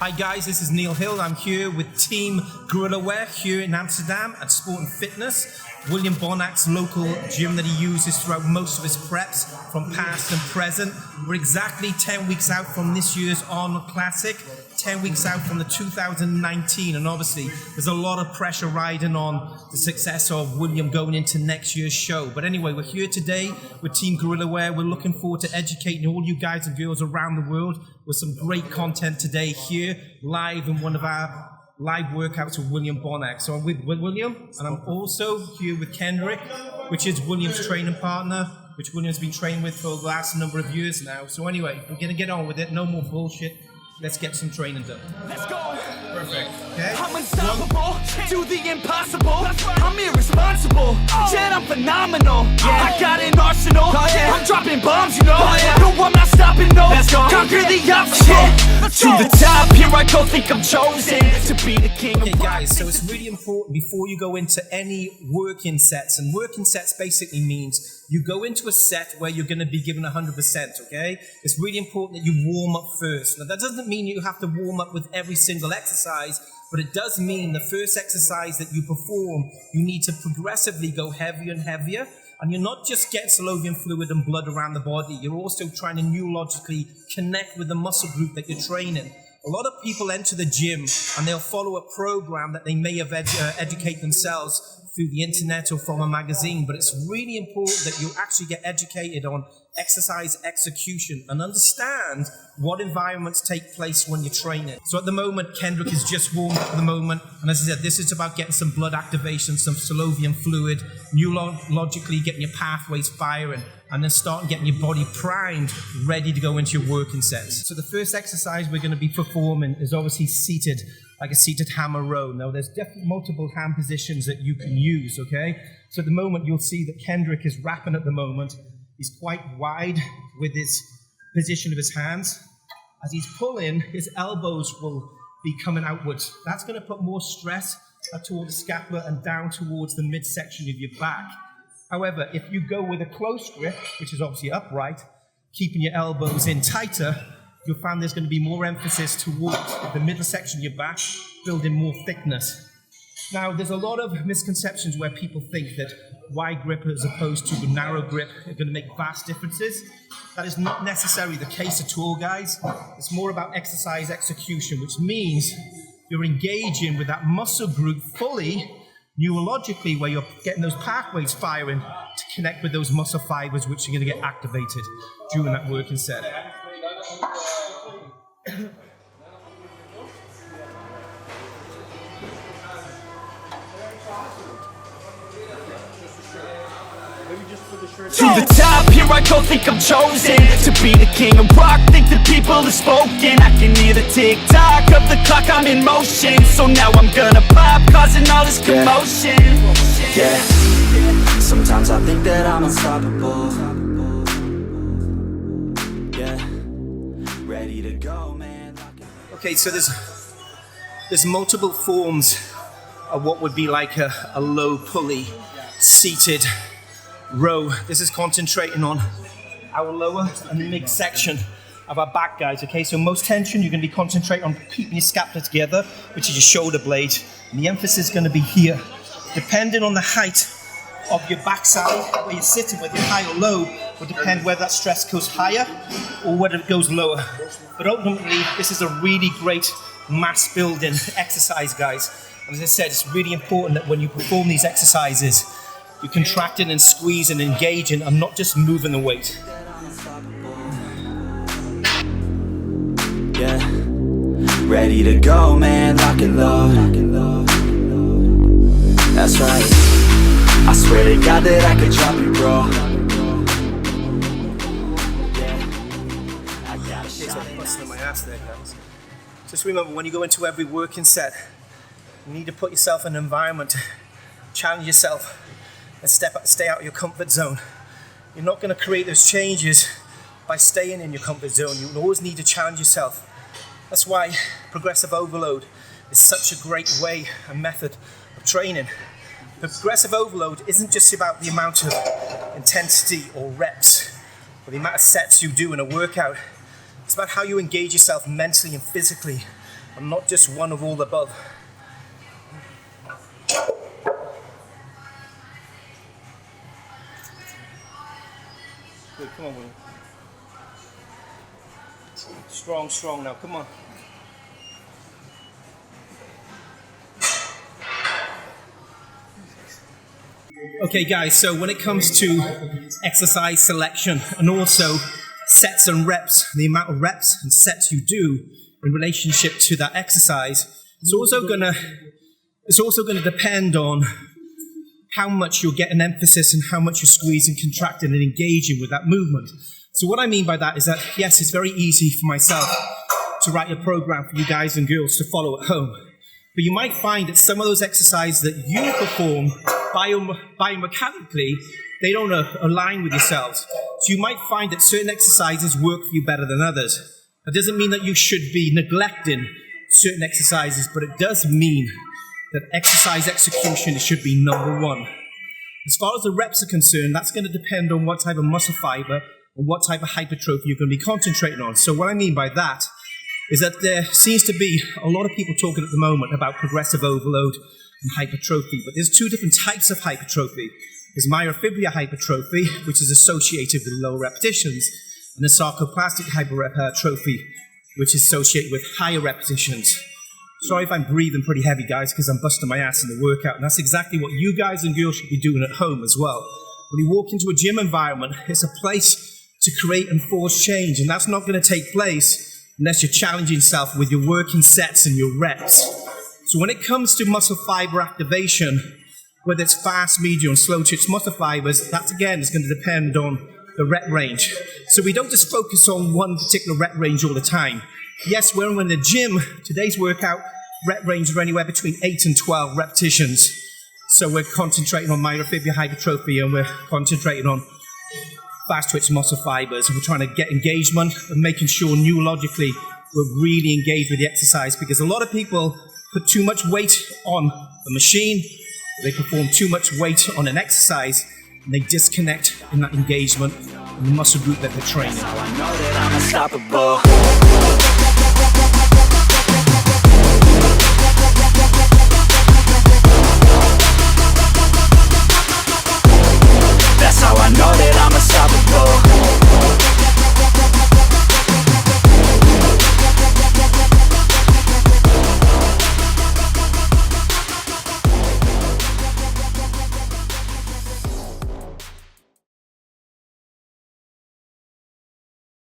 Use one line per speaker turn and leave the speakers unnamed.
Hi guys, this is Neil Hill. I'm here with Team Gorilla Wear here in Amsterdam at Sport and Fitness. William Bonac's local gym that he uses throughout most of his preps from past and present. We're exactly 10 weeks out from this year's Arnold Classic, 10 weeks out from the 2019, and obviously there's a lot of pressure riding on the success of William going into next year's show. But anyway, we're here today with Team Gorilla Wear. We're looking forward to educating all you guys and girls around the world with some great content today here live in one of our live workouts with William Bonac. So I'm with William, and I'm also here with Kendrick, which is William's training partner, which William's been training with for the last number of years now. So anyway, we're going to get on with it. No more bullshit. Let's get some training done.
Let's go.
Perfect. Okay.
I'm unstoppable. Do the impossible. I'm irresponsible. Yet I'm phenomenal. I got an arsenal. I'm dropping bombs, you know. No, I'm not stopping, no. Let's go. Conquer the obstacle. To the top, here I go, think I'm chosen to be the king.
Okay guys, so it's really important before you go into any working sets, and working sets basically means you go into a set where you're going to be given 100%, okay? It's really important that you warm up first. Now that doesn't mean you have to warm up with every single exercise, but it does mean the first exercise that you perform, you need to progressively go heavier and heavier. And you're not just getting synovial fluid and blood around the body, you're also trying to neurologically connect with the muscle group that you're training. A lot of people enter the gym and they'll follow a program that they may have educate themselves through the internet or from a magazine, but it's really important that you actually get educated on exercise execution and understand what environments take place when you're training. So at the moment, Kendrick is just warmed up at the moment, and as I said, this is about getting some blood activation, some synovial fluid, neurologically getting your pathways firing, and then starting getting your body primed, ready to go into your working sets. So the first exercise we're going to be performing is obviously seated, like a seated hammer row. Now there's definitely multiple hand positions that you can use, okay? So at the moment you'll see that Kendrick is wrapping at the moment. He's quite wide with his position of his hands. As he's pulling, his elbows will be coming outwards. That's going to put more stress towards the scapula and down towards the midsection of your back. However, if you go with a close grip, which is obviously upright, keeping your elbows in tighter, you'll find there's going to be more emphasis towards the middle section of your back, building more thickness. Now, there's a lot of misconceptions where people think that wide grip as opposed to narrow grip are going to make vast differences. That is not necessarily the case at all, guys. It's more about exercise execution, which means you're engaging with that muscle group fully, neurologically, where you're getting those pathways firing to connect with those muscle fibers, which are going to get activated during that working set.
To the top, here I go, think I'm chosen to be the king of rock, think the people have spoken. I can hear the tick-tock of the clock, I'm in motion. So now I'm gonna pop, causing all this commotion.
Yeah, sometimes I think that I'm unstoppable. Yeah, ready to go, man.
Okay, so there's multiple forms of what would be like a low pulley seated row. This is concentrating on our lower and mid section of our back, guys. Okay, so most tension you're going to be concentrating on keeping your scapula together, which is your shoulder blade, and the emphasis is going to be here. Depending on the height of your backside, where you're sitting, whether you're high or low, will depend whether that stress goes higher or whether it goes lower. But ultimately, this is a really great mass building exercise, guys. And as I said, it's really important that when you perform these exercises, you're contracting and squeezing and engaging and not just moving the weight.
Yeah, ready to go, man, lock and load. That's right, I swear to God that I could drop you, bro. Yeah, I got a shot.
I'm busting my ass there, guys. Just remember, when you go into every working set, you need to put yourself in an environment, challenge yourself, and stay out of your comfort zone. You're not going to create those changes by staying in your comfort zone. You will always need to challenge yourself. That's why progressive overload is such a great way and method of training. But progressive overload isn't just about the amount of intensity or reps or the amount of sets you do in a workout. It's about how you engage yourself mentally and physically I'm not just one of all the above. Good, come on, William. Strong, strong now, come on. Okay guys, so when it comes to exercise selection and also sets and reps, the amount of reps and sets you do in relationship to that exercise, it's also gonna depend on how much you'll get an emphasis and how much you're squeezing, contracting and engaging with that movement. So what I mean by that is that, yes, it's very easy for myself to write a program for you guys and girls to follow at home. But you might find that some of those exercises that you perform biomechanically, they don't align with yourselves. So you might find that certain exercises work for you better than others. That doesn't mean that you should be neglecting certain exercises, but it does mean that exercise execution should be number one. As far as the reps are concerned, that's going to depend on what type of muscle fiber and what type of hypertrophy you're going to be concentrating on. So what I mean by that is that there seems to be a lot of people talking at the moment about progressive overload and hypertrophy, but there's two different types of hypertrophy. There's myofibrillar hypertrophy, which is associated with low repetitions, and the sarcoplastic hypertrophy, which is associated with higher repetitions. Sorry if I'm breathing pretty heavy, guys, because I'm busting my ass in the workout, and that's exactly what you guys and girls should be doing at home as well. When you walk into a gym environment, it's a place to create and force change, and that's not going to take place unless you're challenging yourself with your working sets and your reps. So when it comes to muscle fiber activation, whether it's fast, medium, and slow twitch muscle fibers, that again is going to depend on the rep range. So we don't just focus on one particular rep range all the time. Yes, when we're in the gym, today's workout rep range are anywhere between 8 and 12 repetitions. So we're concentrating on myofibrillar hypertrophy and we're concentrating on fast twitch muscle fibers, and we're trying to get engagement and making sure neurologically we're really engaged with the exercise, because a lot of people put too much weight on the machine, they perform too much weight on an exercise, and they disconnect in that engagement in the muscle group that they're training.
I know that I'm unstoppable.